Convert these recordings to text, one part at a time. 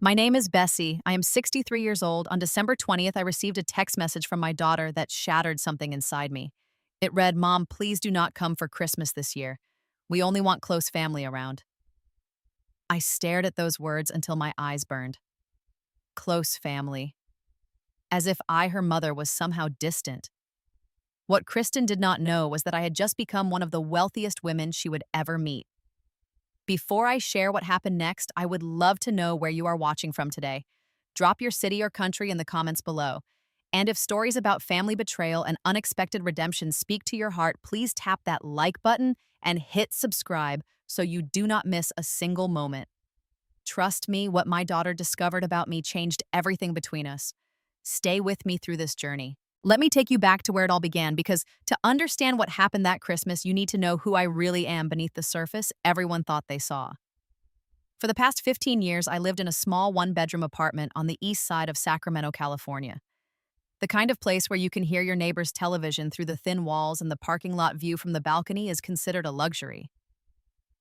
My name is Bessie. I am 63 years old. On December 20th, I received a text message from my daughter that shattered something inside me. It read, "Mom, please do not come for Christmas this year. We only want close family around." I stared at those words until my eyes burned. Close family. As if I, her mother, was somehow distant. What Kristen did not know was that I had just become one of the wealthiest women she would ever meet. Before I share what happened next, I would love to know where you are watching from today. Drop your city or country in the comments below. And if stories about family betrayal and unexpected redemption speak to your heart, please tap that like button and hit subscribe so you do not miss a single moment. Trust me, what my daughter discovered about me changed everything between us. Stay with me through this journey. Let me take you back to where it all began because to understand what happened that Christmas, you need to know who I really am beneath the surface everyone thought they saw. For the past 15 years, I lived in a small one-bedroom apartment on the east side of Sacramento, California. The kind of place where you can hear your neighbor's television through the thin walls and the parking lot view from the balcony is considered a luxury.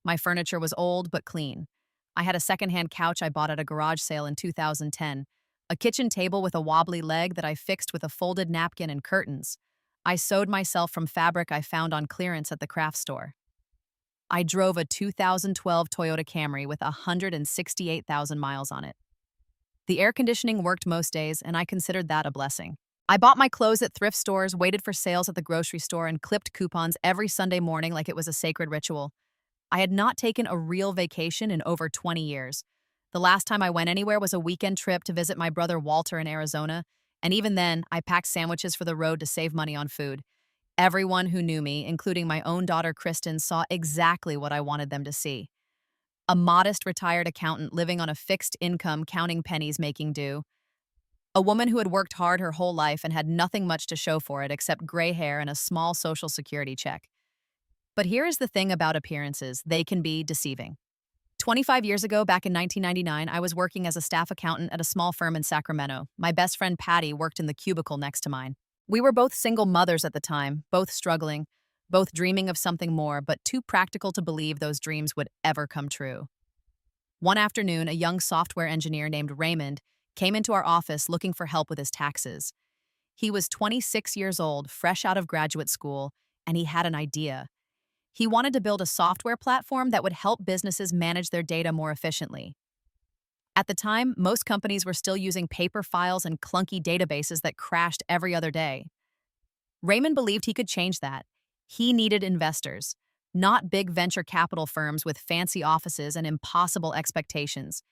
My furniture was old but clean. I had a secondhand couch I bought at a garage sale in 2010, a kitchen table with a wobbly leg that I fixed with a folded napkin and curtains. I sewed myself from fabric I found on clearance at the craft store. I drove a 2012 Toyota Camry with 168,000 miles on it. The air conditioning worked most days, and I considered that a blessing. I bought my clothes at thrift stores, waited for sales at the grocery store, and clipped coupons every Sunday morning like it was a sacred ritual. I had not taken a real vacation in over 20 years. The last time I went anywhere was a weekend trip to visit my brother Walter in Arizona, and even then, I packed sandwiches for the road to save money on food. Everyone who knew me, including my own daughter Kristen, saw exactly what I wanted them to see. A modest retired accountant living on a fixed income, counting pennies making do. A woman who had worked hard her whole life and had nothing much to show for it except gray hair and a small Social Security check. But here is the thing about appearances, they can be deceiving. 25 years ago, back in 1999, I was working as a staff accountant at a small firm in Sacramento. My best friend Patty worked in the cubicle next to mine. We were both single mothers at the time, both struggling, both dreaming of something more, but too practical to believe those dreams would ever come true. One afternoon, a young software engineer named Raymond came into our office looking for help with his taxes. He was 26 years old, fresh out of graduate school, and he had an idea. He wanted to build a software platform that would help businesses manage their data more efficiently. At the time, most companies were still using paper files and clunky databases that crashed every other day. Raymond believed he could change that. He needed investors, not big venture capital firms with fancy offices and impossible expectations.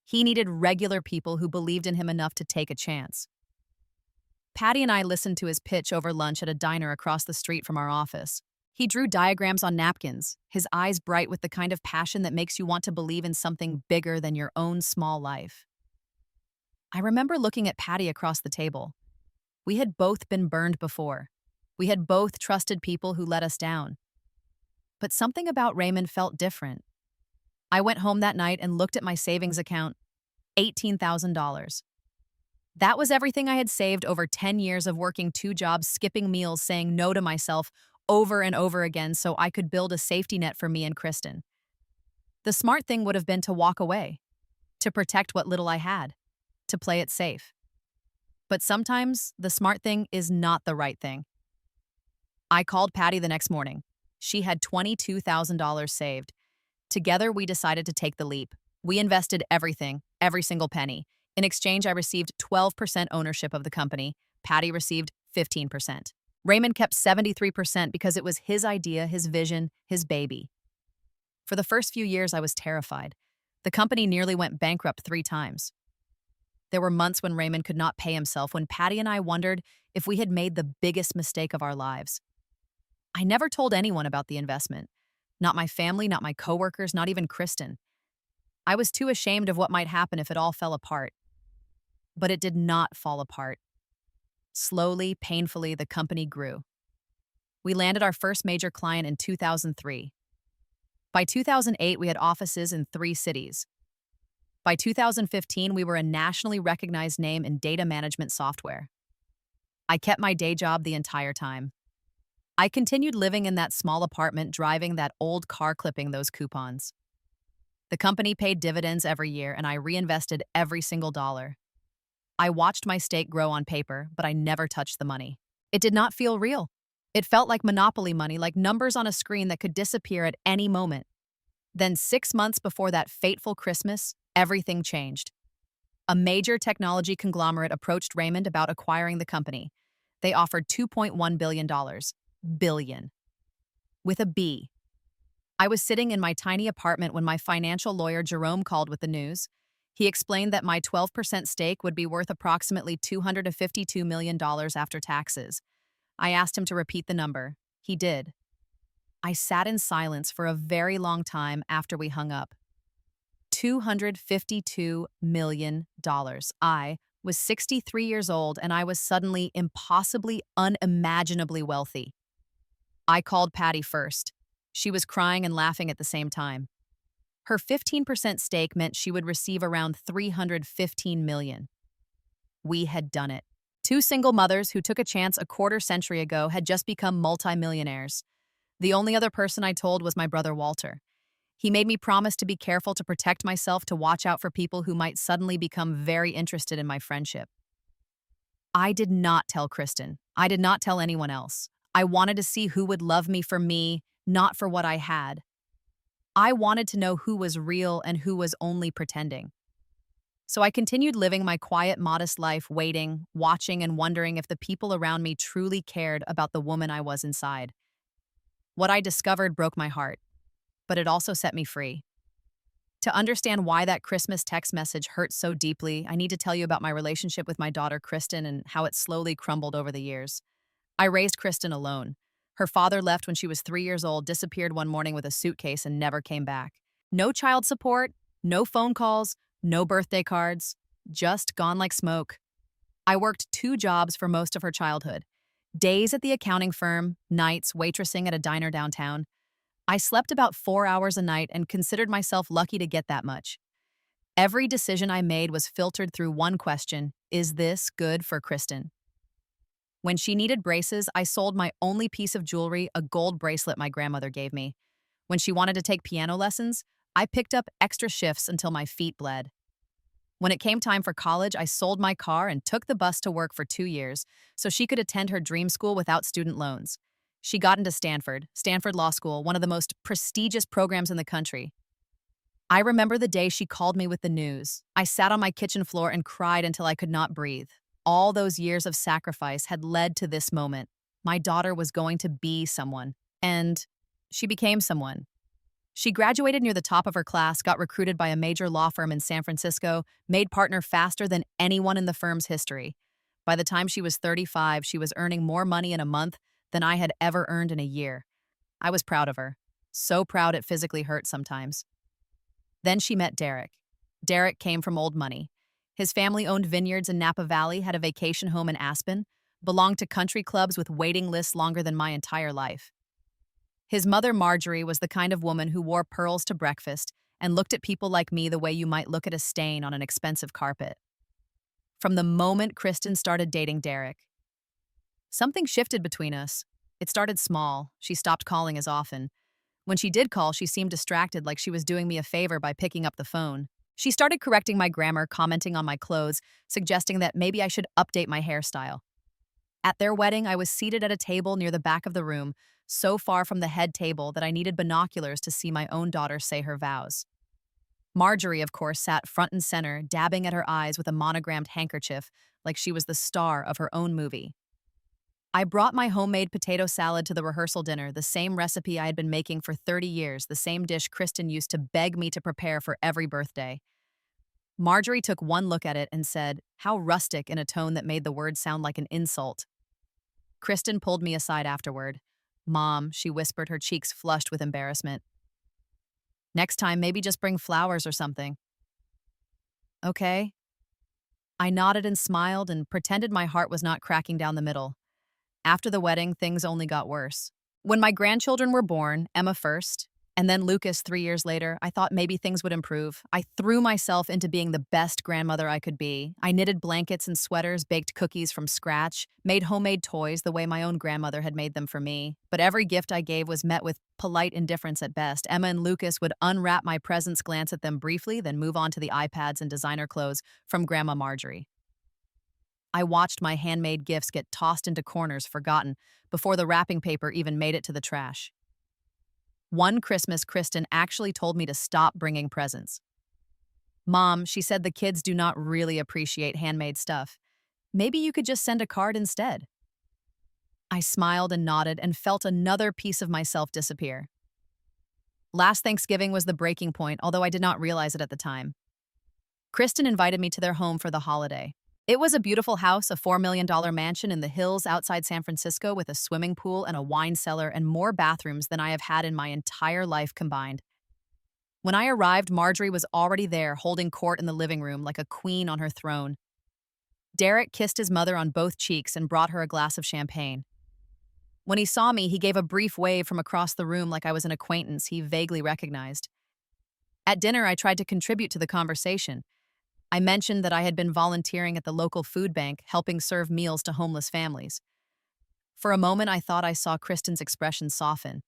He needed regular people who believed in him enough to take a chance. Patty and I listened to his pitch over lunch at a diner across the street from our office. He drew diagrams on napkins, his eyes bright with the kind of passion that makes you want to believe in something bigger than your own small life. I remember looking at Patty across the table. We had both been burned before. We had both trusted people who let us down. But something about Raymond felt different. I went home that night and looked at my savings account, $18,000. That was everything I had saved over 10 years of working two jobs, skipping meals, saying no to myself over and over again so I could build a safety net for me and Kristen. The smart thing would have been to walk away, to protect what little I had, to play it safe. But sometimes the smart thing is not the right thing. I called Patty the next morning. She had $22,000 saved. Together, we decided to take the leap. We invested everything, every single penny. In exchange, I received 12% ownership of the company. Patty received 15%. Raymond kept 73% because it was his idea, his vision, his baby. For the first few years, I was terrified. The company nearly went bankrupt 3 times. There were months when Raymond could not pay himself, when Patty and I wondered if we had made the biggest mistake of our lives. I never told anyone about the investment. Not my family, not my coworkers, not even Kristen. I was too ashamed of what might happen if it all fell apart. But it did not fall apart. Slowly, painfully, the company grew. We landed our first major client in 2003. By 2008, we had offices in 3 cities. By 2015, we were a nationally recognized name in data management software. I kept my day job the entire time. I continued living in that small apartment, driving that old car, clipping those coupons. The company paid dividends every year, and I reinvested every single dollar. I watched my stake grow on paper, but I never touched the money. It did not feel real. It felt like monopoly money, like numbers on a screen that could disappear at any moment. Then, 6 months before that fateful Christmas, everything changed. A major technology conglomerate approached Raymond about acquiring the company. They offered $2.1 billion. Billion. With a B. I was sitting in my tiny apartment when my financial lawyer Jerome called with the news. He explained that my 12% stake would be worth approximately $252 million after taxes. I asked him to repeat the number. He did. I sat in silence for a very long time after we hung up. $252 million. I was 63 years old and I was suddenly impossibly, unimaginably wealthy. I called Patty first. She was crying and laughing at the same time. Her 15% stake meant she would receive around $315 million. We had done it. Two single mothers who took a chance a quarter century ago had just become multimillionaires. The only other person I told was my brother Walter. He made me promise to be careful to protect myself, to watch out for people who might suddenly become very interested in my friendship. I did not tell Kristen. I did not tell anyone else. I wanted to see who would love me for me, not for what I had. I wanted to know who was real and who was only pretending. So I continued living my quiet, modest life, waiting, watching, and wondering if the people around me truly cared about the woman I was inside. What I discovered broke my heart, but it also set me free. To understand why that Christmas text message hurt so deeply, I need to tell you about my relationship with my daughter, Kristen, and how it slowly crumbled over the years. I raised Kristen alone. Her father left when she was 3 years old, disappeared one morning with a suitcase, and never came back. No child support, no phone calls, no birthday cards, just gone like smoke. I worked 2 jobs for most of her childhood. Days at the accounting firm, nights waitressing at a diner downtown. I slept about 4 hours a night and considered myself lucky to get that much. Every decision I made was filtered through one question: is this good for Kristen? When she needed braces, I sold my only piece of jewelry, a gold bracelet my grandmother gave me. When she wanted to take piano lessons, I picked up extra shifts until my feet bled. When it came time for college, I sold my car and took the bus to work for 2 years so she could attend her dream school without student loans. She got into Stanford Law School, one of the most prestigious programs in the country. I remember the day she called me with the news. I sat on my kitchen floor and cried until I could not breathe. All those years of sacrifice had led to this moment. My daughter was going to be someone, and she became someone. She graduated near the top of her class, got recruited by a major law firm in San Francisco, made partner faster than anyone in the firm's history. By the time she was 35, she was earning more money in a month than I had ever earned in a year. I was proud of her. So proud it physically hurt sometimes. Then she met Derek. Derek came from old money. His family owned vineyards in Napa Valley, had a vacation home in Aspen, belonged to country clubs with waiting lists longer than my entire life. His mother, Marjorie, was the kind of woman who wore pearls to breakfast and looked at people like me the way you might look at a stain on an expensive carpet. From the moment Kristen started dating Derek, something shifted between us. It started small. She stopped calling as often. When she did call, she seemed distracted, like she was doing me a favor by picking up the phone. She started correcting my grammar, commenting on my clothes, suggesting that maybe I should update my hairstyle. At their wedding, I was seated at a table near the back of the room, so far from the head table that I needed binoculars to see my own daughter say her vows. Marjorie, of course, sat front and center, dabbing at her eyes with a monogrammed handkerchief, like she was the star of her own movie. I brought my homemade potato salad to the rehearsal dinner, the same recipe I had been making for 30 years, the same dish Kristen used to beg me to prepare for every birthday. Marjorie took one look at it and said, "How rustic," in a tone that made the word sound like an insult. Kristen pulled me aside afterward. "Mom," she whispered, her cheeks flushed with embarrassment. "Next time, maybe just bring flowers or something." "Okay." I nodded and smiled and pretended my heart was not cracking down the middle. After the wedding, things only got worse. When my grandchildren were born, Emma first, And then Lucas 3 years later, I thought maybe things would improve. I threw myself into being the best grandmother I could be. I knitted blankets and sweaters, baked cookies from scratch, made homemade toys the way my own grandmother had made them for me. But every gift I gave was met with polite indifference at best. Emma and Lucas would unwrap my presents, glance at them briefly, then move on to the iPads and designer clothes from Grandma Marjorie. I watched my handmade gifts get tossed into corners, forgotten, before the wrapping paper even made it to the trash. One Christmas, Kristen actually told me to stop bringing presents. Mom, she said the kids do not really appreciate handmade stuff. Maybe you could just send a card instead. I smiled and nodded and felt another piece of myself disappear. Last Thanksgiving was the breaking point, although I did not realize it at the time. Kristen invited me to their home for the holiday. It was a beautiful house, a $4 million mansion in the hills outside San Francisco with a swimming pool and a wine cellar and more bathrooms than I have had in my entire life combined. When I arrived, Marjorie was already there, holding court in the living room like a queen on her throne. Derek kissed his mother on both cheeks and brought her a glass of champagne. When he saw me, he gave a brief wave from across the room like I was an acquaintance he vaguely recognized. At dinner, I tried to contribute to the conversation. I mentioned that I had been volunteering at the local food bank, helping serve meals to homeless families. For a moment, I thought I saw Kristen's expression soften.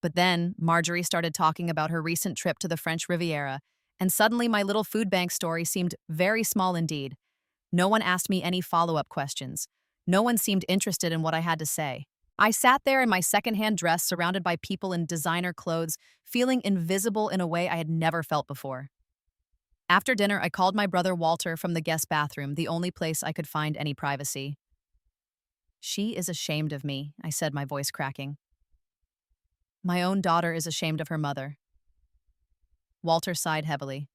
But then, Marjorie started talking about her recent trip to the French Riviera, and suddenly my little food bank story seemed very small indeed. No one asked me any follow-up questions. No one seemed interested in what I had to say. I sat there in my secondhand dress, surrounded by people in designer clothes, feeling invisible in a way I had never felt before. After dinner, I called my brother Walter from the guest bathroom, the only place I could find any privacy. "She is ashamed of me," I said, my voice cracking. "My own daughter is ashamed of her mother." Walter sighed heavily.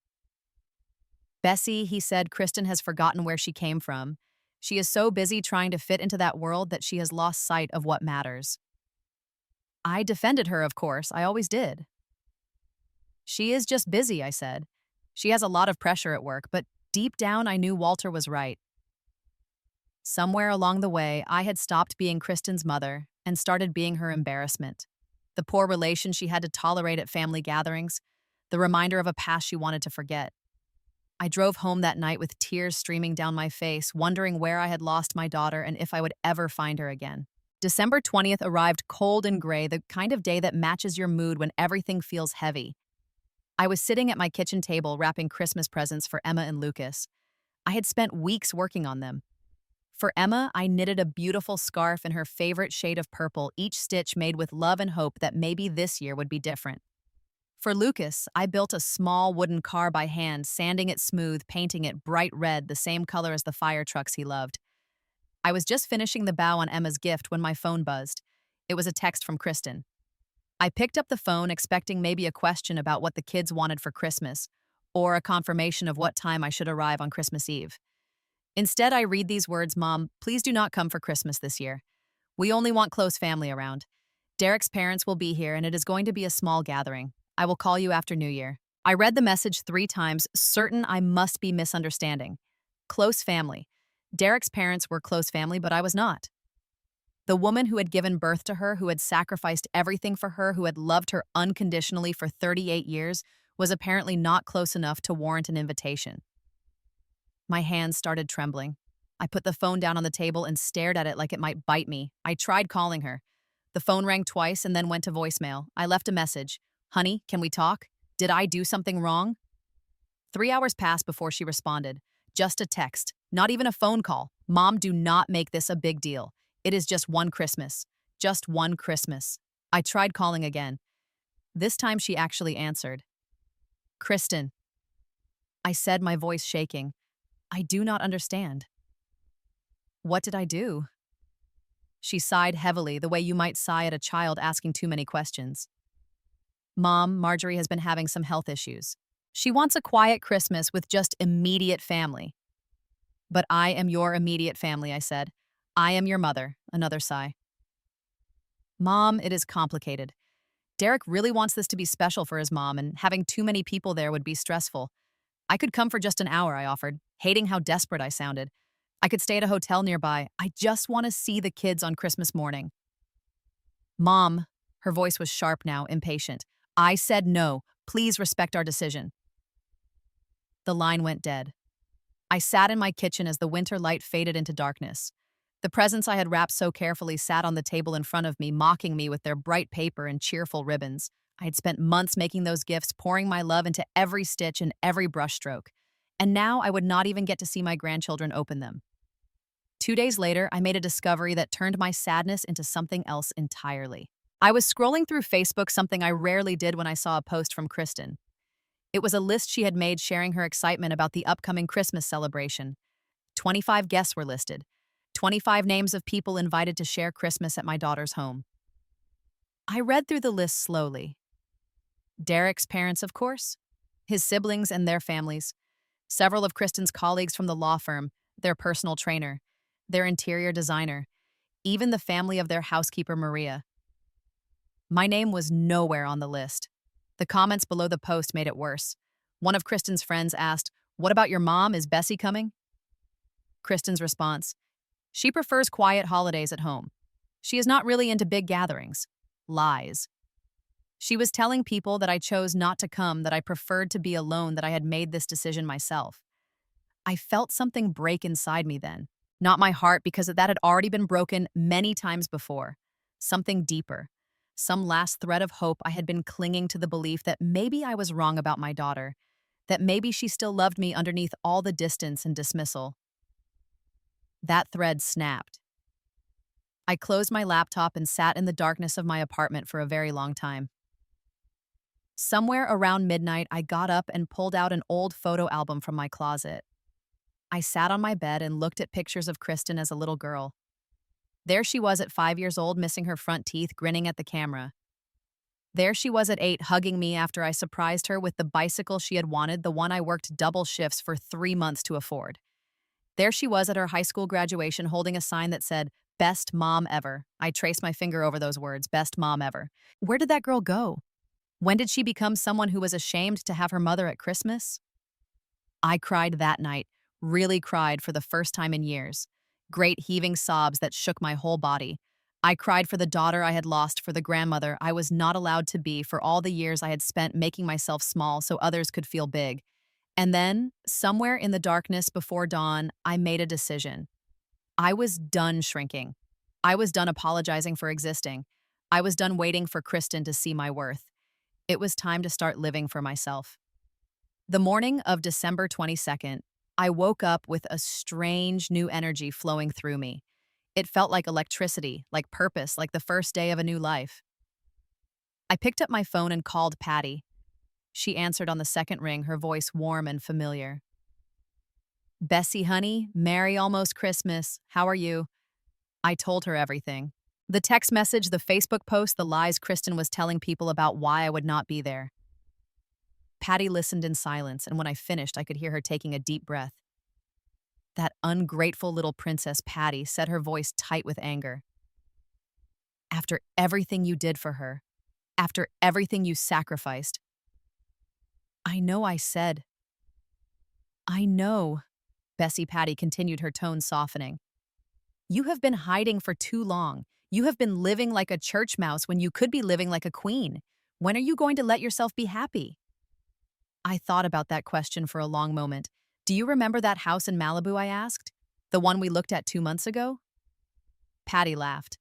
"Bessie," he said, "Kristen has forgotten where she came from. She is so busy trying to fit into that world that she has lost sight of what matters." I defended her, of course. I always did. "She is just busy," I said. "She has a lot of pressure at work," but deep down I knew Walter was right. Somewhere along the way, I had stopped being Kristen's mother and started being her embarrassment. The poor relation she had to tolerate at family gatherings, the reminder of a past she wanted to forget. I drove home that night with tears streaming down my face, wondering where I had lost my daughter and if I would ever find her again. December 20th arrived cold and gray, the kind of day that matches your mood when everything feels heavy. I was sitting at my kitchen table wrapping Christmas presents for Emma and Lucas. I had spent weeks working on them. For Emma, I knitted a beautiful scarf in her favorite shade of purple, each stitch made with love and hope that maybe this year would be different. For Lucas, I built a small wooden car by hand, sanding it smooth, painting it bright red, the same color as the fire trucks he loved. I was just finishing the bow on Emma's gift when my phone buzzed. It was a text from Kristen. I picked up the phone expecting maybe a question about what the kids wanted for Christmas, or a confirmation of what time I should arrive on Christmas Eve. Instead, I read these words: "Mom, please do not come for Christmas this year. We only want close family around. Derek's parents will be here and it is going to be a small gathering. I will call you after New Year." I read the message 3 times, certain I must be misunderstanding. Close family. Derek's parents were close family, but I was not. The woman who had given birth to her, who had sacrificed everything for her, who had loved her unconditionally for 38 years, was apparently not close enough to warrant an invitation. My hands started trembling. I put the phone down on the table and stared at it like it might bite me. I tried calling her. The phone rang twice and then went to voicemail. I left a message. "Honey, can we talk? Did I do something wrong?" 3 hours passed before she responded. Just a text, not even a phone call. "Mom, do not make this a big deal. It is just one Christmas. Just one Christmas." I tried calling again. This time she actually answered. "Kristen," I said, my voice shaking. "I do not understand." "What did I do?" She sighed heavily, the way you might sigh at a child asking too many questions. "Mom, Marjorie has been having some health issues. She wants a quiet Christmas with just immediate family." "But I am your immediate family," I said. "I am your mother." Another sigh. "Mom, it is complicated. Derek really wants this to be special for his mom, and having too many people there would be stressful. I could come for just an hour," I offered, hating how desperate I sounded. "I could stay at a hotel nearby. I just want to see the kids on Christmas morning." "Mom," her voice was sharp now, impatient, I said no. Please respect our decision. The line went dead. I sat in my kitchen as the winter light faded into darkness. The presents I had wrapped so carefully sat on the table in front of me, mocking me with their bright paper and cheerful ribbons. I had spent months making those gifts, pouring my love into every stitch and every brushstroke. And now I would not even get to see my grandchildren open them. 2 days later, I made a discovery that turned my sadness into something else entirely. I was scrolling through Facebook, something I rarely did, when I saw a post from Kristen. It was a list she had made sharing her excitement about the upcoming Christmas celebration. 25 guests were listed, 25 names of people invited to share Christmas at my daughter's home. I read through the list slowly. Derek's parents, of course, his siblings and their families, several of Kristen's colleagues from the law firm, their personal trainer, their interior designer, even the family of their housekeeper, Maria. My name was nowhere on the list. The comments below the post made it worse. One of Kristen's friends asked, "What about your mom? Is Bessie coming?" Kristen's response, "She prefers quiet holidays at home. She is not really into big gatherings." Lies. She was telling people that I chose not to come, that I preferred to be alone, that I had made this decision myself. I felt something break inside me then. Not my heart, because that had already been broken many times before. Something deeper. Some last thread of hope. I had been clinging to the belief that maybe I was wrong about my daughter, that maybe she still loved me underneath all the distance and dismissal. That thread snapped. I closed my laptop and sat in the darkness of my apartment for a very long time. Somewhere around midnight, I got up and pulled out an old photo album from my closet. I sat on my bed and looked at pictures of Kristen as a little girl. There she was at 5 years old, missing her front teeth, grinning at the camera. There she was at 8, hugging me after I surprised her with the bicycle she had wanted, the one I worked double shifts for 3 months to afford. There she was at her high school graduation, holding a sign that said, "Best mom ever." I traced my finger over those words, "Best mom ever." Where did that girl go? When did she become someone who was ashamed to have her mother at Christmas? I cried that night, really cried for the first time in years. Great heaving sobs that shook my whole body. I cried for the daughter I had lost, for the grandmother I was not allowed to be, for all the years I had spent making myself small so others could feel big. And then, somewhere in the darkness before dawn, I made a decision. I was done shrinking. I was done apologizing for existing. I was done waiting for Kristen to see my worth. It was time to start living for myself. The morning of December 22nd, I woke up with a strange new energy flowing through me. It felt like electricity, like purpose, like the first day of a new life. I picked up my phone and called Patty. She answered on the second ring, her voice warm and familiar. "Bessie, honey, Merry almost Christmas. How are you?" I told her everything. The text message, the Facebook post, the lies Kristen was telling people about why I would not be there. Patty listened in silence, and when I finished, I could hear her taking a deep breath. "That ungrateful little princess, Patty," said, her voice tight with anger. "After everything you did for her, after everything you sacrificed." "I know," I said. "I know," Bessie Patty continued, her tone softening. "You have been hiding for too long. You have been living like a church mouse when you could be living like a queen. When are you going to let yourself be happy?" I thought about that question for a long moment. "Do you remember that house in Malibu?" I asked. "The one we looked at 2 months ago?" Patty laughed.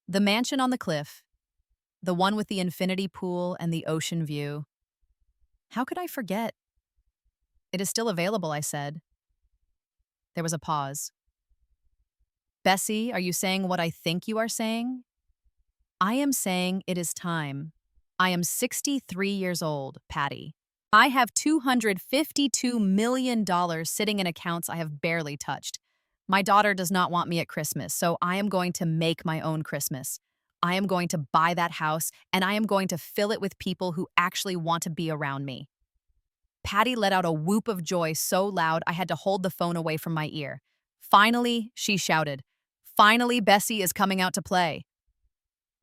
"The mansion on the cliff. The one with the infinity pool and the ocean view. How could I forget?" "It is still available," I said. There was a pause. "Bessie, are you saying what I think you are saying?" "I am saying it is time. I am 63 years old, Patty. I have $252 million sitting in accounts I have barely touched. My daughter does not want me at Christmas, so I am going to make my own Christmas. I am going to buy that house, and I am going to fill it with people who actually want to be around me." Patty let out a whoop of joy so loud I had to hold the phone away from my ear. "Finally," she shouted. "Finally, Bessie is coming out to play."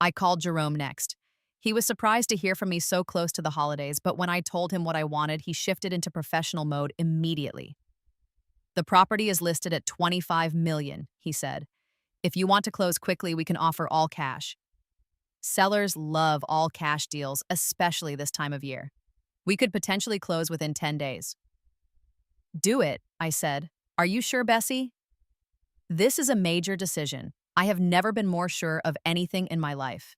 I called Jerome next. He was surprised to hear from me so close to the holidays, but when I told him what I wanted, he shifted into professional mode immediately. "The property is listed at $25 million," he said. "If you want to close quickly, we can offer all cash." Sellers love all cash deals, especially this time of year. We could potentially close within 10 days. Do it, I said. Are you sure, Bessie? This is a major decision. I have never been more sure of anything in my life.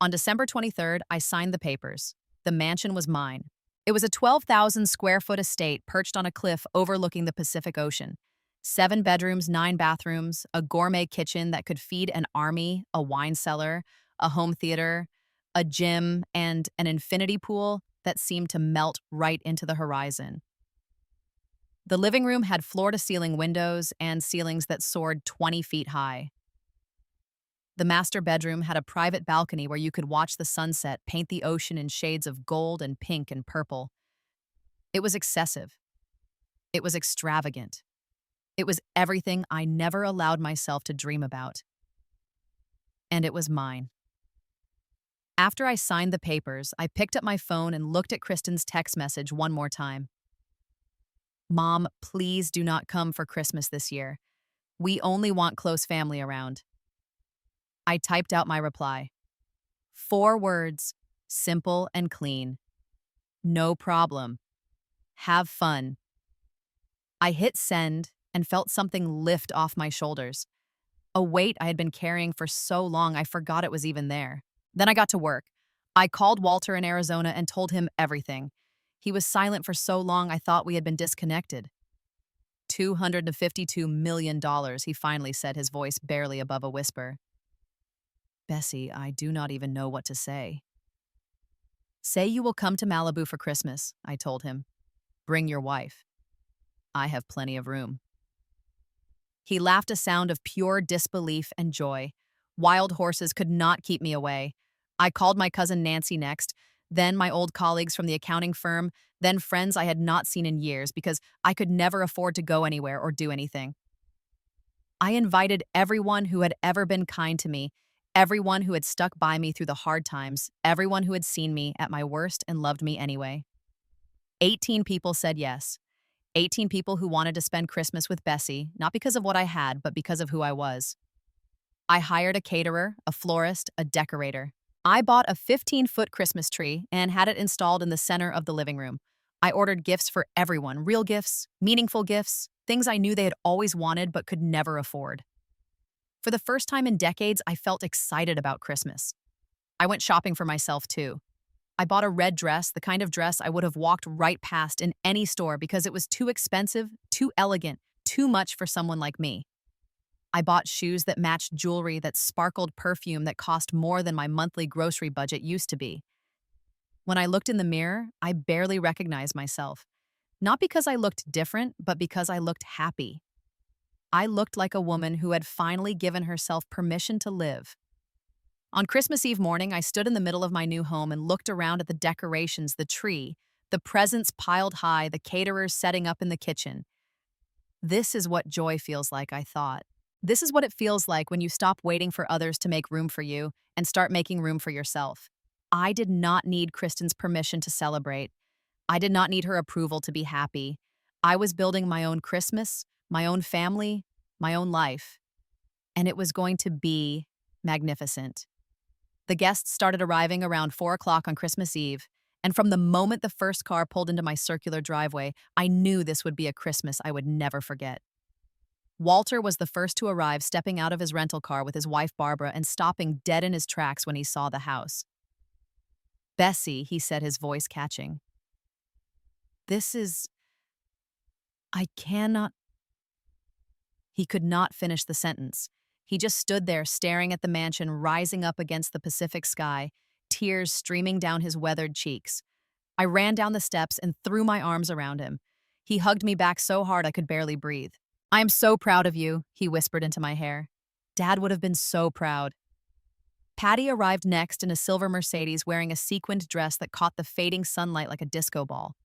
On December 23rd, I signed the papers. The mansion was mine. It was a 12,000 square foot estate perched on a cliff overlooking the Pacific Ocean. 7 bedrooms, 9 bathrooms, a gourmet kitchen that could feed an army, a wine cellar, a home theater, a gym, and an infinity pool that seemed to melt right into the horizon. The living room had floor-to-ceiling windows and ceilings that soared 20 feet high. The master bedroom had a private balcony where you could watch the sunset paint the ocean in shades of gold and pink and purple. It was excessive. It was extravagant. It was everything I never allowed myself to dream about. And it was mine. After I signed the papers, I picked up my phone and looked at Kristen's text message one more time. Mom, please do not come for Christmas this year. We only want close family around. I typed out my reply. 4 words, simple and clean. No problem. Have fun. I hit send and felt something lift off my shoulders. A weight I had been carrying for so long I forgot it was even there. Then I got to work. I called Walter in Arizona and told him everything. He was silent for so long I thought we had been disconnected. $252 million, he finally said, his voice barely above a whisper. Bessie, I do not even know what to say. Say you will come to Malibu for Christmas, I told him. Bring your wife. I have plenty of room. He laughed a sound of pure disbelief and joy. Wild horses could not keep me away. I called my cousin Nancy next, then my old colleagues from the accounting firm, then friends I had not seen in years because I could never afford to go anywhere or do anything. I invited everyone who had ever been kind to me, everyone who had stuck by me through the hard times, everyone who had seen me at my worst and loved me anyway. 18 people said yes. 18 people who wanted to spend Christmas with Bessie, not because of what I had, but because of who I was. I hired a caterer, a florist, a decorator. I bought a 15-foot Christmas tree and had it installed in the center of the living room. I ordered gifts for everyone, real gifts, meaningful gifts, things I knew they had always wanted but could never afford. For the first time in decades, I felt excited about Christmas. I went shopping for myself, too. I bought a red dress, the kind of dress I would have walked right past in any store because it was too expensive, too elegant, too much for someone like me. I bought shoes that matched jewelry that sparkled perfume that cost more than my monthly grocery budget used to be. When I looked in the mirror, I barely recognized myself. Not because I looked different, but because I looked happy. I looked like a woman who had finally given herself permission to live. On Christmas Eve morning, I stood in the middle of my new home and looked around at the decorations, the tree, the presents piled high, the caterers setting up in the kitchen. This is what joy feels like, I thought. This is what it feels like when you stop waiting for others to make room for you and start making room for yourself. I did not need Kristen's permission to celebrate. I did not need her approval to be happy. I was building my own Christmas, my own family, my own life. And it was going to be magnificent. The guests started arriving around 4 o'clock on Christmas Eve, and from the moment the first car pulled into my circular driveway, I knew this would be a Christmas I would never forget. Walter was the first to arrive, stepping out of his rental car with his wife Barbara and stopping dead in his tracks when he saw the house. Bessie, he said, his voice catching. I cannot. He could not finish the sentence. He just stood there staring at the mansion rising up against the Pacific sky, tears streaming down his weathered cheeks. I ran down the steps and threw my arms around him. He hugged me back so hard I could barely breathe. I am so proud of you, he whispered into my hair. Dad would have been so proud. Patty arrived next in a silver Mercedes wearing a sequined dress that caught the fading sunlight like a disco ball.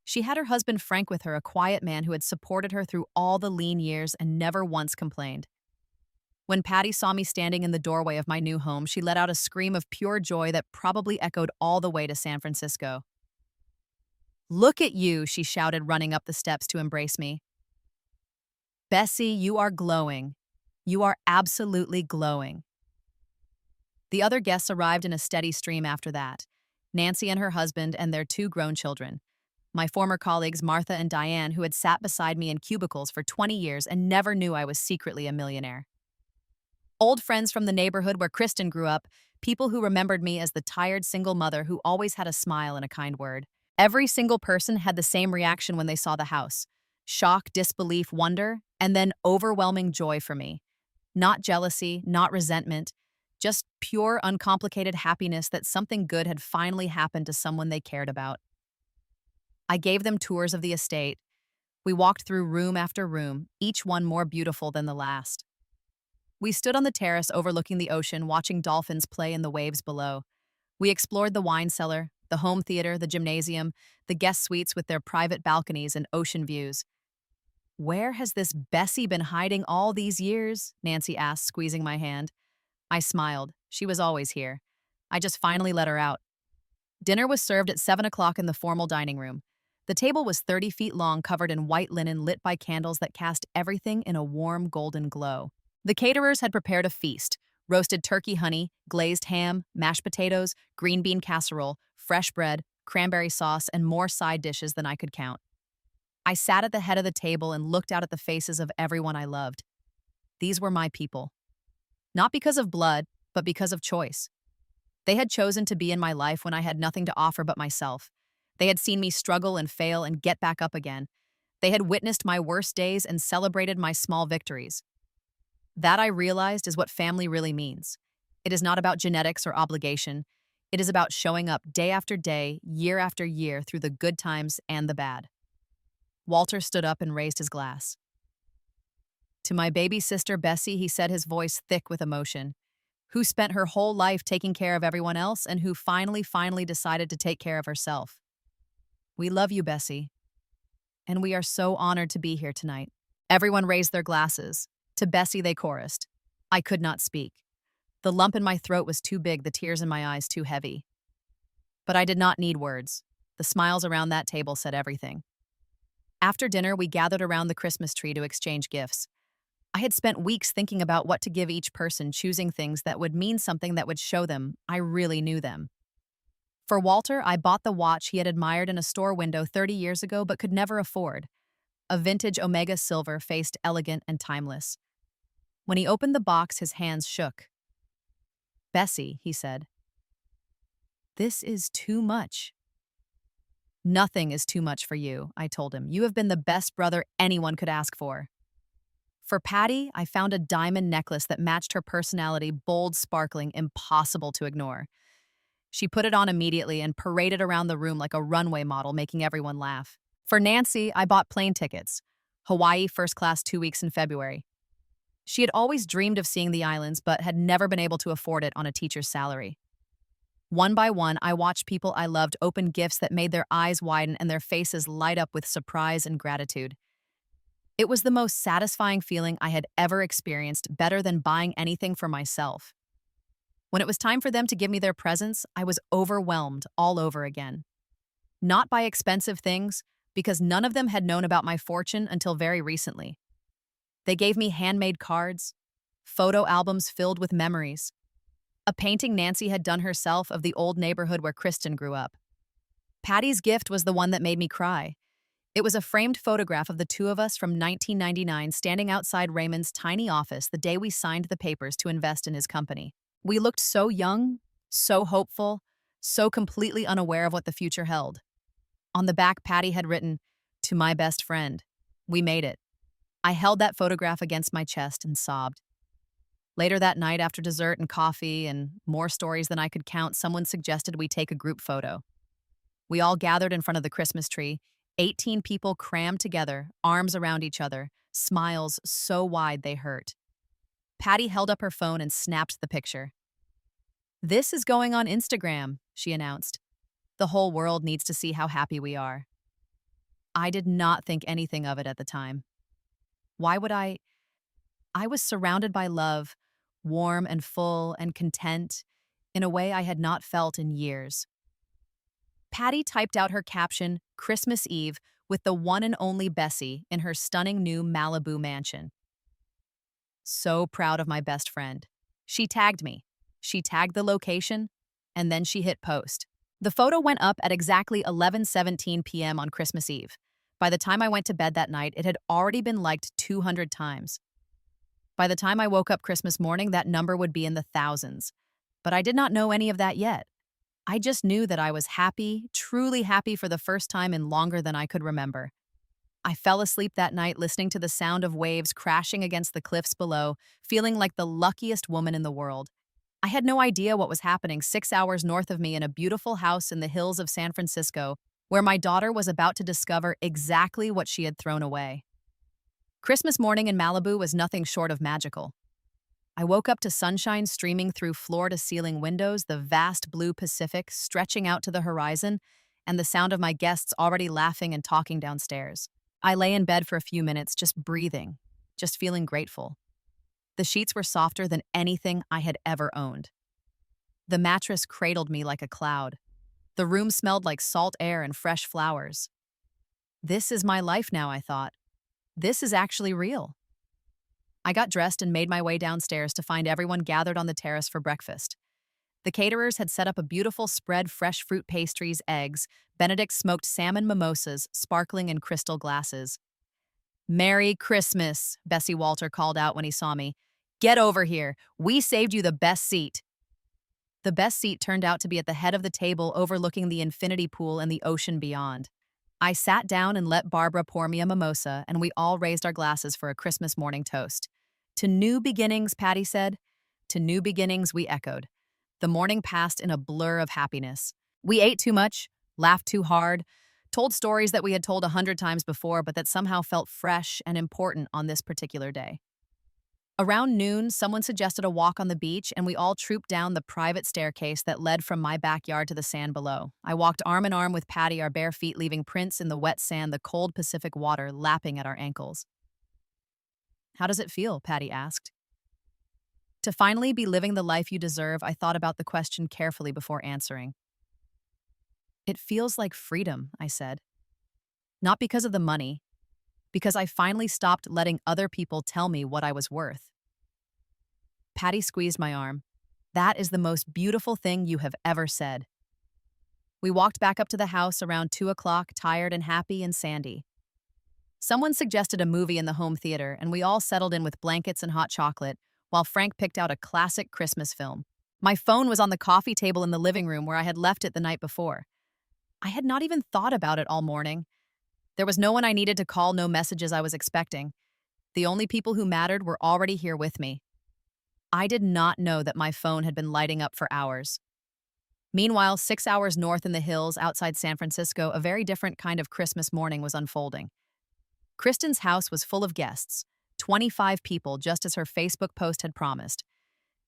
She had her husband Frank with her, a quiet man who had supported her through all the lean years and never once complained. When Patty saw me standing in the doorway of my new home, she let out a scream of pure joy that probably echoed all the way to San Francisco. Look at you, she shouted, running up the steps to embrace me. Bessie, you are glowing. You are absolutely glowing. The other guests arrived in a steady stream after that. Nancy and her husband and their two grown children. My former colleagues Martha and Diane, who had sat beside me in cubicles for 20 years and never knew I was secretly a millionaire. Old friends from the neighborhood where Kristen grew up, people who remembered me as the tired single mother who always had a smile and a kind word. Every single person had the same reaction when they saw the house: shock, disbelief, wonder, and then overwhelming joy for me. Not jealousy, not resentment, just pure, uncomplicated happiness that something good had finally happened to someone they cared about. I gave them tours of the estate. We walked through room after room, each one more beautiful than the last. We stood on the terrace overlooking the ocean, watching dolphins play in the waves below. We explored the wine cellar, the home theater, the gymnasium, the guest suites with their private balconies and ocean views. "Where has this Bessie been hiding all these years?" Nancy asked, squeezing my hand. I smiled. She was always here. I just finally let her out. Dinner was served at 7 o'clock in the formal dining room. The table was 30 feet long, covered in white linen lit by candles that cast everything in a warm golden glow. The caterers had prepared a feast: roasted turkey honey, glazed ham, mashed potatoes, green bean casserole, fresh bread, cranberry sauce, and more side dishes than I could count. I sat at the head of the table and looked out at the faces of everyone I loved. These were my people. Not because of blood, but because of choice. They had chosen to be in my life when I had nothing to offer but myself. They had seen me struggle and fail and get back up again. They had witnessed my worst days and celebrated my small victories. That, I realized, is what family really means. It is not about genetics or obligation. It is about showing up day after day, year after year, through the good times and the bad. Walter stood up and raised his glass. "To my baby sister Bessie," he said, his voice thick with emotion, "who spent her whole life taking care of everyone else and who finally decided to take care of herself. We love you, Bessie, and we are so honored to be here tonight." Everyone raised their glasses. To Bessie they chorused. I could not speak. The lump in my throat was too big, the tears in my eyes too heavy. But I did not need words. The smiles around that table said everything. After dinner, we gathered around the Christmas tree to exchange gifts. I had spent weeks thinking about what to give each person, choosing things that would mean something that would show them I really knew them. For Walter, I bought the watch he had admired in a store window 30 years ago but could never afford. A vintage Omega silver, faced elegant and timeless. When he opened the box, his hands shook. "Bessie," he said, "this is too much." "Nothing is too much for you," I told him. "You have been the best brother anyone could ask for." For Patty, I found a diamond necklace that matched her personality: bold, sparkling, impossible to ignore. She put it on immediately and paraded around the room like a runway model, making everyone laugh. For Nancy, I bought plane tickets. Hawaii first class 2 weeks in February. She had always dreamed of seeing the islands, but had never been able to afford it on a teacher's salary. One by one, I watched people I loved open gifts that made their eyes widen and their faces light up with surprise and gratitude. It was the most satisfying feeling I had ever experienced, better than buying anything for myself. When it was time for them to give me their presents, I was overwhelmed all over again. Not by expensive things, because none of them had known about my fortune until very recently. They gave me handmade cards, photo albums filled with memories, a painting Nancy had done herself of the old neighborhood where Kristen grew up. Patty's gift was the one that made me cry. It was a framed photograph of the two of us from 1999 standing outside Raymond's tiny office the day we signed the papers to invest in his company. We looked so young, so hopeful, so completely unaware of what the future held. On the back, Patty had written, "To my best friend. We made it." I held that photograph against my chest and sobbed. Later that night, after dessert and coffee and more stories than I could count, someone suggested we take a group photo. We all gathered in front of the Christmas tree, 18 people crammed together, arms around each other, smiles so wide they hurt. Patty held up her phone and snapped the picture. "This is going on Instagram," she announced. "The whole world needs to see how happy we are." I did not think anything of it at the time. Why would I? I was surrounded by love, warm and full and content, in a way I had not felt in years. Patty typed out her caption, "Christmas Eve," with the one and only Bessie in her stunning new Malibu mansion. So proud of my best friend. She tagged me. She tagged the location, and then she hit post. The photo went up at exactly 11:17 p.m. on Christmas Eve. By the time I went to bed that night, it had already been liked 200 times. By the time I woke up Christmas morning, that number would be in the thousands. But I did not know any of that yet. I just knew that I was happy, truly happy for the first time in longer than I could remember. I fell asleep that night listening to the sound of waves crashing against the cliffs below, feeling like the luckiest woman in the world. I had no idea what was happening 6 hours north of me in a beautiful house in the hills of San Francisco, where my daughter was about to discover exactly what she had thrown away. Christmas morning in Malibu was nothing short of magical. I woke up to sunshine streaming through floor-to-ceiling windows, the vast blue Pacific stretching out to the horizon, and the sound of my guests already laughing and talking downstairs. I lay in bed for a few minutes, just breathing, just feeling grateful. The sheets were softer than anything I had ever owned. The mattress cradled me like a cloud. The room smelled like salt air and fresh flowers. This is my life now, I thought. This is actually real. I got dressed and made my way downstairs to find everyone gathered on the terrace for breakfast. The caterers had set up a beautiful spread, fresh fruit pastries, eggs, Benedict smoked salmon mimosas, sparkling in crystal glasses. "Merry Christmas," Bessie Walter called out when he saw me. "Get over here. We saved you the best seat." The best seat turned out to be at the head of the table overlooking the infinity pool and the ocean beyond. I sat down and let Barbara pour me a mimosa, and we all raised our glasses for a Christmas morning toast. "To new beginnings," Patty said. "To new beginnings," we echoed. The morning passed in a blur of happiness. We ate too much, laughed too hard, told stories that we had told 100 times before but that somehow felt fresh and important on this particular day. Around noon, someone suggested a walk on the beach, and we all trooped down the private staircase that led from my backyard to the sand below. I walked arm in arm with Patty, our bare feet leaving prints in the wet sand, the cold Pacific water lapping at our ankles. "How does it feel?" Patty asked. To finally be living the life you deserve, I thought about the question carefully before answering. "It feels like freedom," I said. "Not because of the money, because I finally stopped letting other people tell me what I was worth." Patty squeezed my arm. "That is the most beautiful thing you have ever said." We walked back up to the house around 2 o'clock, tired and happy and sandy. Someone suggested a movie in the home theater, and we all settled in with blankets and hot chocolate, while Frank picked out a classic Christmas film. My phone was on the coffee table in the living room where I had left it the night before. I had not even thought about it all morning. There was no one I needed to call, no messages I was expecting. The only people who mattered were already here with me. I did not know that my phone had been lighting up for hours. Meanwhile, 6 hours north in the hills outside San Francisco, a very different kind of Christmas morning was unfolding. Kristen's house was full of guests, 25 people, just as her Facebook post had promised.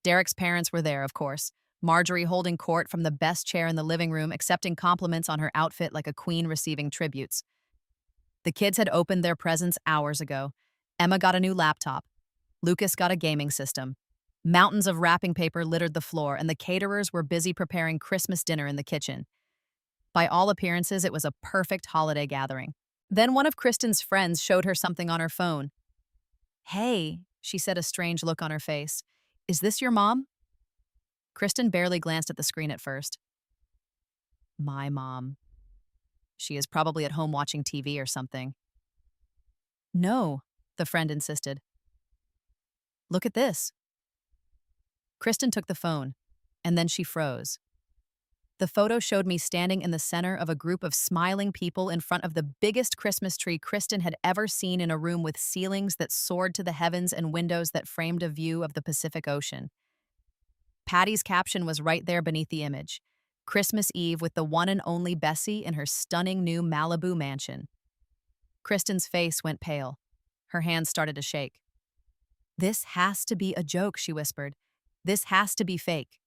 Derek's parents were there, of course, Marjorie holding court from the best chair in the living room, accepting compliments on her outfit like a queen receiving tributes. The kids had opened their presents hours ago. Emma got a new laptop. Lucas got a gaming system. Mountains of wrapping paper littered the floor, and the caterers were busy preparing Christmas dinner in the kitchen. By all appearances, it was a perfect holiday gathering. Then one of Kristen's friends showed her something on her phone. "Hey," she said, a strange look on her face. "Is this your mom?" Kristen barely glanced at the screen at first. My mom. She is probably at home watching TV or something. "No," the friend insisted. "Look at this." Kristen took the phone, and then she froze. The photo showed me standing in the center of a group of smiling people in front of the biggest Christmas tree Kristen had ever seen, in a room with ceilings that soared to the heavens and windows that framed a view of the Pacific Ocean. Patty's caption was right there beneath the image: "Christmas Eve with the one and only Bessie in her stunning new Malibu mansion." Kristen's face went pale. Her hands started to shake. "This has to be a joke," she whispered. "This has to be fake."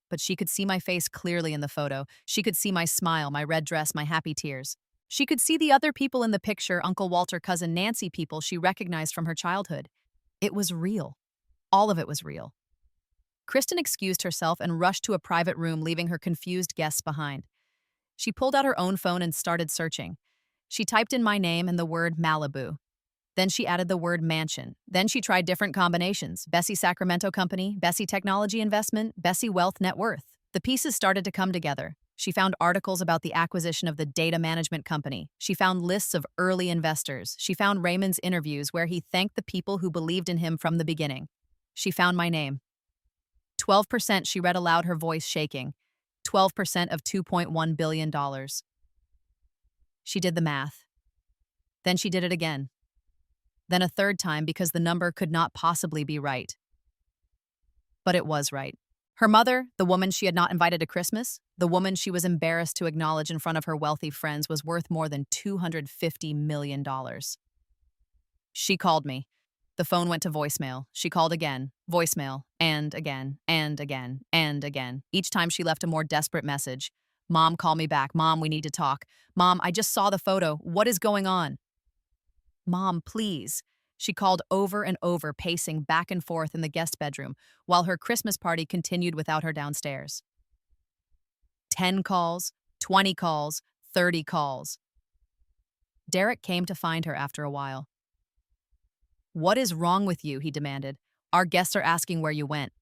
But she could see my face clearly in the photo. She could see my smile, my red dress, my happy tears. She could see the other people in the picture, Uncle Walter, Cousin Nancy, people she recognized from her childhood. It was real. All of it was real. Kristen excused herself and rushed to a private room, leaving her confused guests behind. She pulled out her own phone and started searching. She typed in my name and the word Malibu. Then she added the word mansion. Then she tried different combinations: Bessie Sacramento Company, Bessie Technology Investment, Bessie Wealth Net Worth. The pieces started to come together. She found articles about the acquisition of the data management company. She found lists of early investors. She found Raymond's interviews where he thanked the people who believed in him from the beginning. She found my name. 12%, she read aloud, her voice shaking. 12% of $2.1 billion. She did the math. Then she did it again. Then a third time because the number could not possibly be right. But it was right. Her mother, the woman she had not invited to Christmas, the woman she was embarrassed to acknowledge in front of her wealthy friends, was worth more than $250 million. She called me. The phone went to voicemail. She called again, voicemail, and again, and again, and again. Each time she left a more desperate message. Mom, call me back. Mom, we need to talk. Mom, I just saw the photo. What is going on? Mom, please. She called over and over, pacing back and forth in the guest bedroom, while her Christmas party continued without her downstairs. 10 calls, 20 calls, 30 calls. Derek came to find her after a while. What is wrong with you? He demanded. Our guests are asking where you went.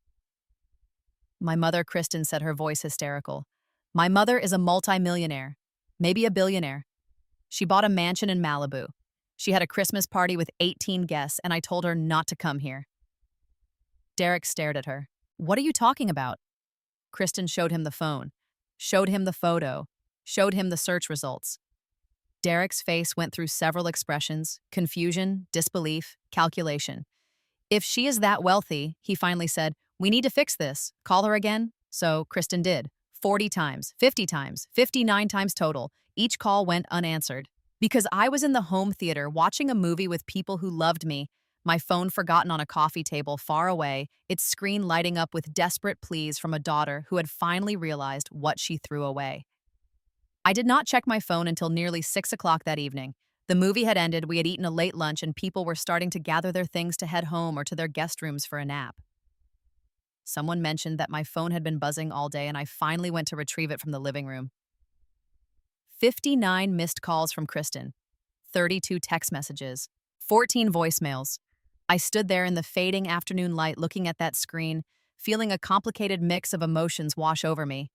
My mother, Kristen said, her voice hysterical. My mother is a multimillionaire, maybe a billionaire. She bought a mansion in Malibu. She had a Christmas party with 18 guests, and I told her not to come here. Derek stared at her. What are you talking about? Kristen showed him the phone, showed him the photo, showed him the search results. Derek's face went through several expressions: confusion, disbelief, calculation. If she is that wealthy, he finally said, we need to fix this. Call her again. So Kristen did. 40 times, 50 times, 59 times total. Each call went unanswered. Because I was in the home theater watching a movie with people who loved me, my phone forgotten on a coffee table far away, its screen lighting up with desperate pleas from a daughter who had finally realized what she threw away. I did not check my phone until nearly 6 o'clock that evening. The movie had ended, we had eaten a late lunch, and people were starting to gather their things to head home or to their guest rooms for a nap. Someone mentioned that my phone had been buzzing all day, and I finally went to retrieve it from the living room. 59 missed calls from Kristen, 32 text messages, 14 voicemails. I stood there in the fading afternoon light looking at that screen, feeling a complicated mix of emotions wash over me.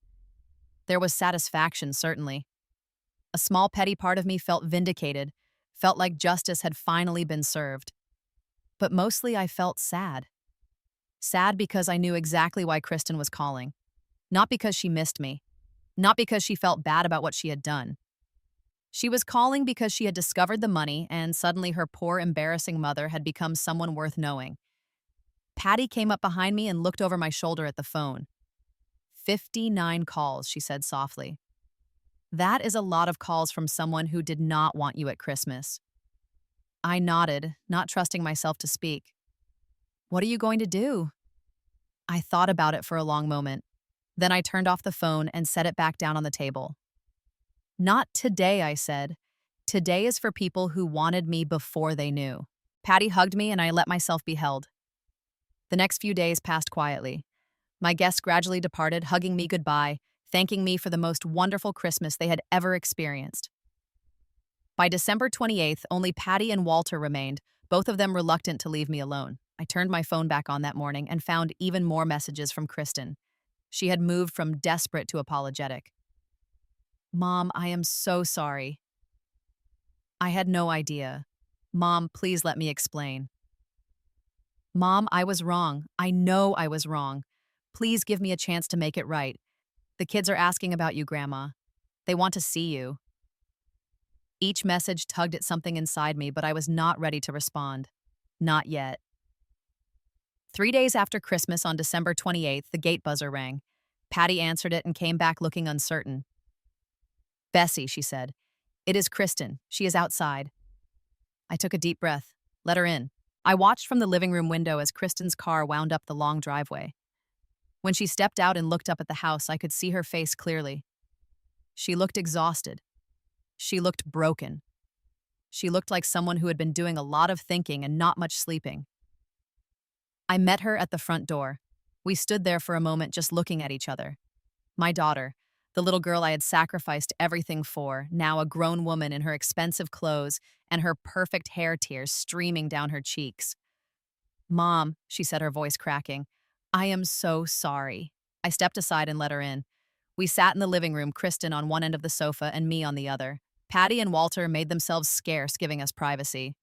There was satisfaction, certainly. A small petty part of me felt vindicated, felt like justice had finally been served. But mostly I felt sad. Sad because I knew exactly why Kristen was calling. Not because she missed me. Not because she felt bad about what she had done. She was calling because she had discovered the money, and suddenly her poor, embarrassing mother had become someone worth knowing. Patty came up behind me and looked over my shoulder at the phone. 59 calls, she said softly. That is a lot of calls from someone who did not want you at Christmas. I nodded, not trusting myself to speak. What are you going to do? I thought about it for a long moment. Then I turned off the phone and set it back down on the table. Not today, I said. Today is for people who wanted me before they knew. Patty hugged me and I let myself be held. The next few days passed quietly. My guests gradually departed, hugging me goodbye, thanking me for the most wonderful Christmas they had ever experienced. By December 28th, only Patty and Walter remained, both of them reluctant to leave me alone. I turned my phone back on that morning and found even more messages from Kristen. She had moved from desperate to apologetic. Mom, I am so sorry. I had no idea. Mom, please let me explain. Mom, I was wrong. I know I was wrong. Please give me a chance to make it right. The kids are asking about you, Grandma. They want to see you. Each message tugged at something inside me, but I was not ready to respond. Not yet. 3 days after Christmas, on December 28th, the gate buzzer rang. Patty answered it and came back looking uncertain. Bessie, she said. It is Kristen. She is outside. I took a deep breath. Let her in. I watched from the living room window as Kristen's car wound up the long driveway. When she stepped out and looked up at the house, I could see her face clearly. She looked exhausted. She looked broken. She looked like someone who had been doing a lot of thinking and not much sleeping. I met her at the front door. We stood there for a moment just looking at each other. My daughter, The little girl I had sacrificed everything for, now a grown woman in her expensive clothes and her perfect hair tears streaming down her cheeks. Mom, she said, her voice cracking, I am so sorry. I stepped aside and let her in. We sat in the living room, Kristen on one end of the sofa and me on the other. Patty and Walter made themselves scarce, giving us privacy.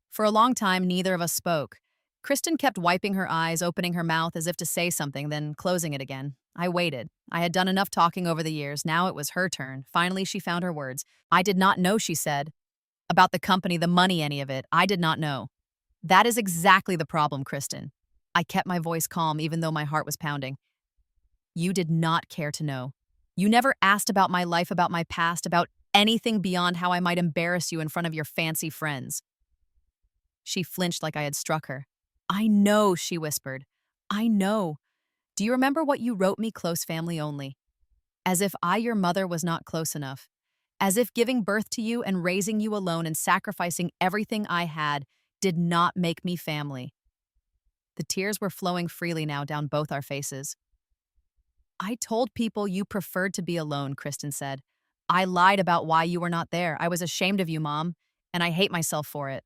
For a long time, neither of us spoke. Kristen kept wiping her eyes, opening her mouth as if to say something, then closing it again. I waited. I had done enough talking over the years. Now it was her turn. Finally, she found her words. I did not know, she said. About the company, the money, any of it. I did not know. That is exactly the problem, Kristen. I kept my voice calm even though my heart was pounding. You did not care to know. You never asked about my life, about my past, about anything beyond how I might embarrass you in front of your fancy friends. She flinched like I had struck her. I know, she whispered. I know. Do you remember what you wrote me, close family only? As if I, your mother, was not close enough. As if giving birth to you and raising you alone and sacrificing everything I had did not make me family. The tears were flowing freely now down both our faces. I told people you preferred to be alone, Kristen said. I lied about why you were not there. I was ashamed of you, Mom, and I hate myself for it.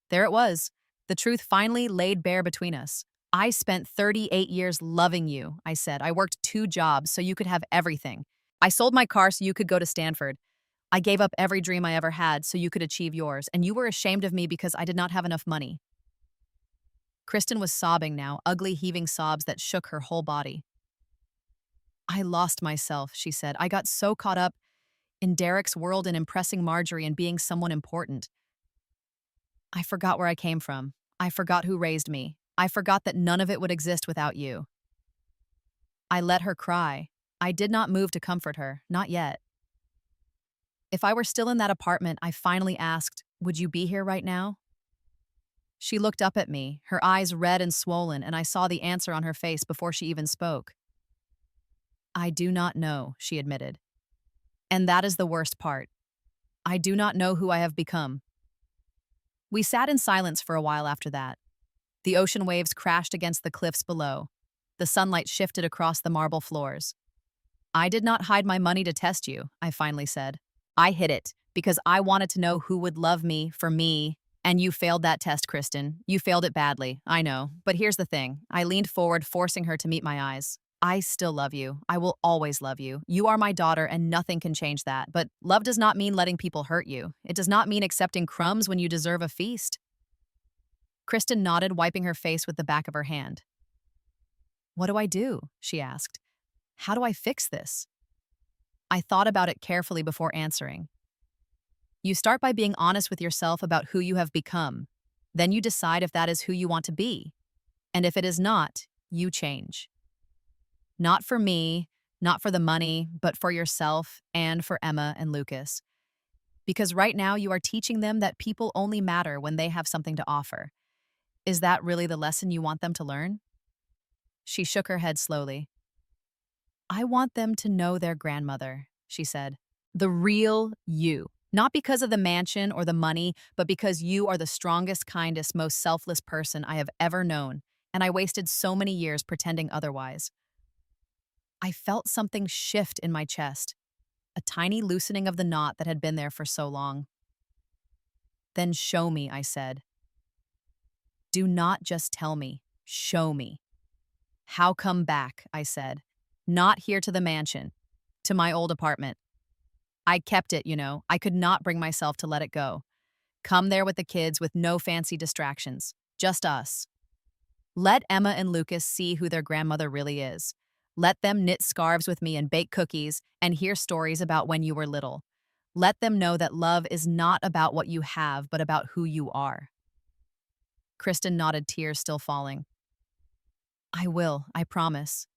There it was. The truth finally laid bare between us. I spent 38 years loving you, I said. I worked 2 jobs so you could have everything. I sold my car so you could go to Stanford. I gave up every dream I ever had so you could achieve yours, and you were ashamed of me because I did not have enough money. Kristen was sobbing now, ugly, heaving sobs that shook her whole body. I lost myself, she said. I got so caught up in Derek's world and impressing Marjorie and being someone important. I forgot where I came from. I forgot who raised me. I forgot that none of it would exist without you. I let her cry. I did not move to comfort her, not yet. If I were still in that apartment, I finally asked, would you be here right now? She looked up at me, her eyes red and swollen, and I saw the answer on her face before she even spoke. I do not know, she admitted. And that is the worst part. I do not know who I have become. We sat in silence for a while after that. The ocean waves crashed against the cliffs below. The sunlight shifted across the marble floors. I did not hide my money to test you, I finally said. I hid it because I wanted to know who would love me for me, and you failed that test, Kristen. You failed it badly, I know. But here's the thing. I leaned forward, forcing her to meet my eyes. I still love you. I will always love you. You are my daughter, and nothing can change that. But love does not mean letting people hurt you. It does not mean accepting crumbs when you deserve a feast. Kristen nodded, wiping her face with the back of her hand. What do I do? She asked. How do I fix this? I thought about it carefully before answering. You start by being honest with yourself about who you have become. Then you decide if that is who you want to be. And if it is not, you change. Not for me, not for the money, but for yourself and for Emma and Lucas. Because right now you are teaching them that people only matter when they have something to offer. Is that really the lesson you want them to learn? She shook her head slowly. I want them to know their grandmother, she said. The real you. Not because of the mansion or the money, but because you are the strongest, kindest, most selfless person I have ever known, and I wasted so many years pretending otherwise. I felt something shift in my chest, a tiny loosening of the knot that had been there for so long. Then show me, I said. Do not just tell me, show me. How come back, I said. Not here to the mansion, to my old apartment. I kept it, you know. I could not bring myself to let it go. Come there with the kids with no fancy distractions, just us. Let Emma and Lucas see who their grandmother really is. Let them knit scarves with me and bake cookies and hear stories about when you were little. Let them know that love is not about what you have, but about who you are. Kristen nodded, tears still falling. I will, I promise.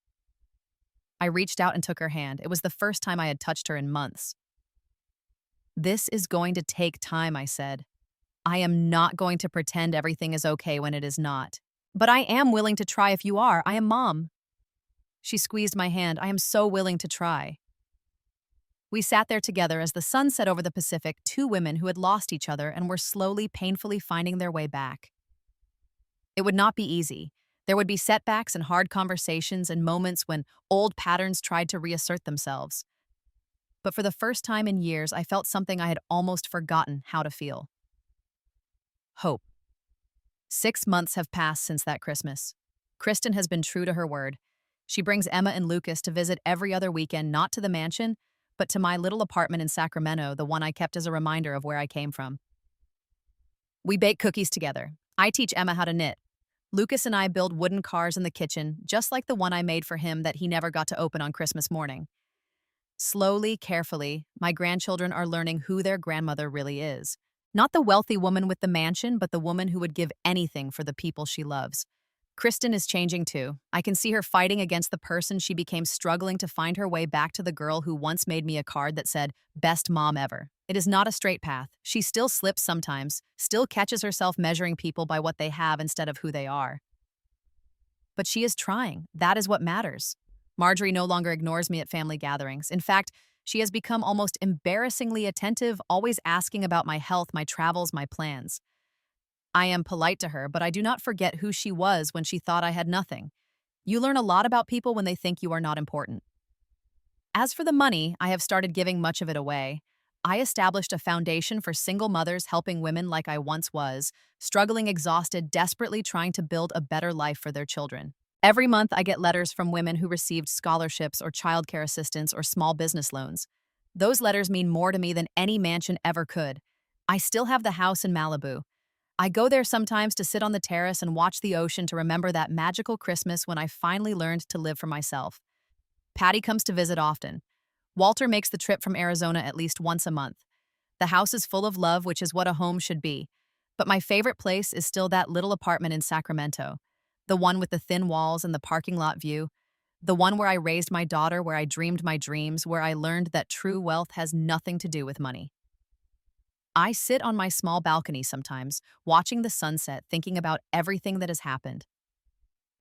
I reached out and took her hand. It was the first time I had touched her in months. This is going to take time, I said. I am not going to pretend everything is okay when it is not. But I am willing to try if you are. I am Mom. She squeezed my hand. I am so willing to try. We sat there together as the sun set over the Pacific, 2 women who had lost each other and were slowly, painfully finding their way back. It would not be easy. There would be setbacks and hard conversations and moments when old patterns tried to reassert themselves. But for the first time in years, I felt something I had almost forgotten how to feel: hope. 6 months have passed since that Christmas. Kristen has been true to her word. She brings Emma and Lucas to visit every other weekend, not to the mansion, but to my little apartment in Sacramento, the one I kept as a reminder of where I came from. We bake cookies together. I teach Emma how to knit. Lucas and I build wooden cars in the kitchen, just like the one I made for him that he never got to open on Christmas morning. Slowly, carefully, my grandchildren are learning who their grandmother really is. Not the wealthy woman with the mansion, but the woman who would give anything for the people she loves. Kristen is changing too. I can see her fighting against the person she became, struggling to find her way back to the girl who once made me a card that said, "Best mom ever." It is not a straight path. She still slips sometimes, still catches herself measuring people by what they have instead of who they are. But she is trying. That is what matters. Marjorie no longer ignores me at family gatherings. In fact, she has become almost embarrassingly attentive, always asking about my health, my travels, my plans. I am polite to her, but I do not forget who she was when she thought I had nothing. You learn a lot about people when they think you are not important. As for the money, I have started giving much of it away. I established a foundation for single mothers, helping women like I once was, struggling, exhausted, desperately trying to build a better life for their children. Every month, I get letters from women who received scholarships or childcare assistance or small business loans. Those letters mean more to me than any mansion ever could. I still have the house in Malibu. I go there sometimes to sit on the terrace and watch the ocean, to remember that magical Christmas when I finally learned to live for myself. Patty comes to visit often. Walter makes the trip from Arizona at least once a month. The house is full of love, which is what a home should be. But my favorite place is still that little apartment in Sacramento. The one with the thin walls and the parking lot view. The one where I raised my daughter, where I dreamed my dreams, where I learned that true wealth has nothing to do with money. I sit on my small balcony sometimes, watching the sunset, thinking about everything that has happened.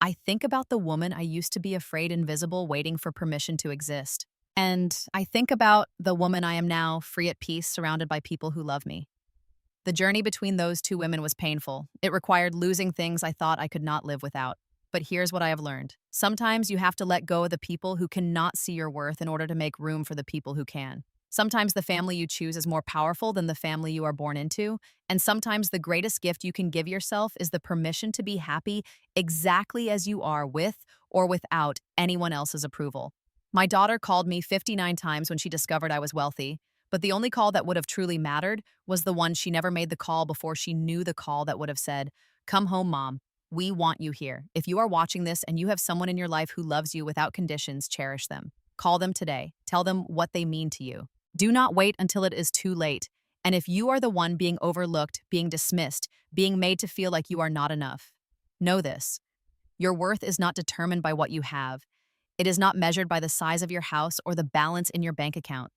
I think about the woman I used to be, afraid, invisible, waiting for permission to exist. And I think about the woman I am now, free, at peace, surrounded by people who love me. The journey between those two women was painful. It required losing things I thought I could not live without. But here's what I have learned. Sometimes you have to let go of the people who cannot see your worth in order to make room for the people who can. Sometimes the family you choose is more powerful than the family you are born into, and sometimes the greatest gift you can give yourself is the permission to be happy exactly as you are, with or without anyone else's approval. My daughter called me 59 times when she discovered I was wealthy, but the only call that would have truly mattered was the one she never made the call before she knew the call that would have said, "Come home, Mom. We want you here." If you are watching this and you have someone in your life who loves you without conditions, cherish them. Call them today. Tell them what they mean to you. Do not wait until it is too late. And if you are the one being overlooked, being dismissed, being made to feel like you are not enough, know this: your worth is not determined by what you have. It is not measured by the size of your house or the balance in your bank account.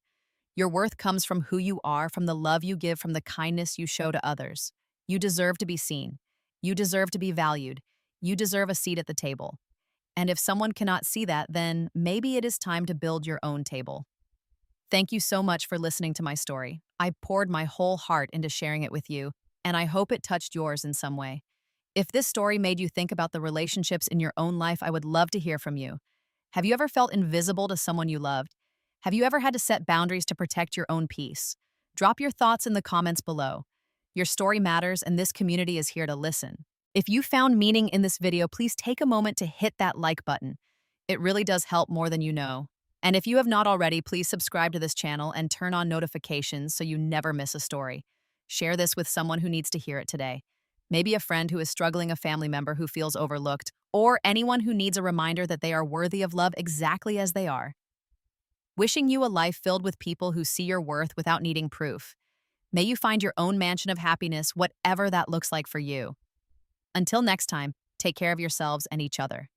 Your worth comes from who you are, from the love you give, from the kindness you show to others. You deserve to be seen. You deserve to be valued. You deserve a seat at the table. And if someone cannot see that, then maybe it is time to build your own table. Thank you so much for listening to my story. I poured my whole heart into sharing it with you, and I hope it touched yours in some way. If this story made you think about the relationships in your own life, I would love to hear from you. Have you ever felt invisible to someone you loved? Have you ever had to set boundaries to protect your own peace? Drop your thoughts in the comments below. Your story matters, and this community is here to listen. If you found meaning in this video, please take a moment to hit that like button. It really does help more than you know. And if you have not already, please subscribe to this channel and turn on notifications so you never miss a story. Share this with someone who needs to hear it today. Maybe a friend who is struggling, a family member who feels overlooked, or anyone who needs a reminder that they are worthy of love exactly as they are. Wishing you a life filled with people who see your worth without needing proof. May you find your own mansion of happiness, whatever that looks like for you. Until next time, take care of yourselves and each other.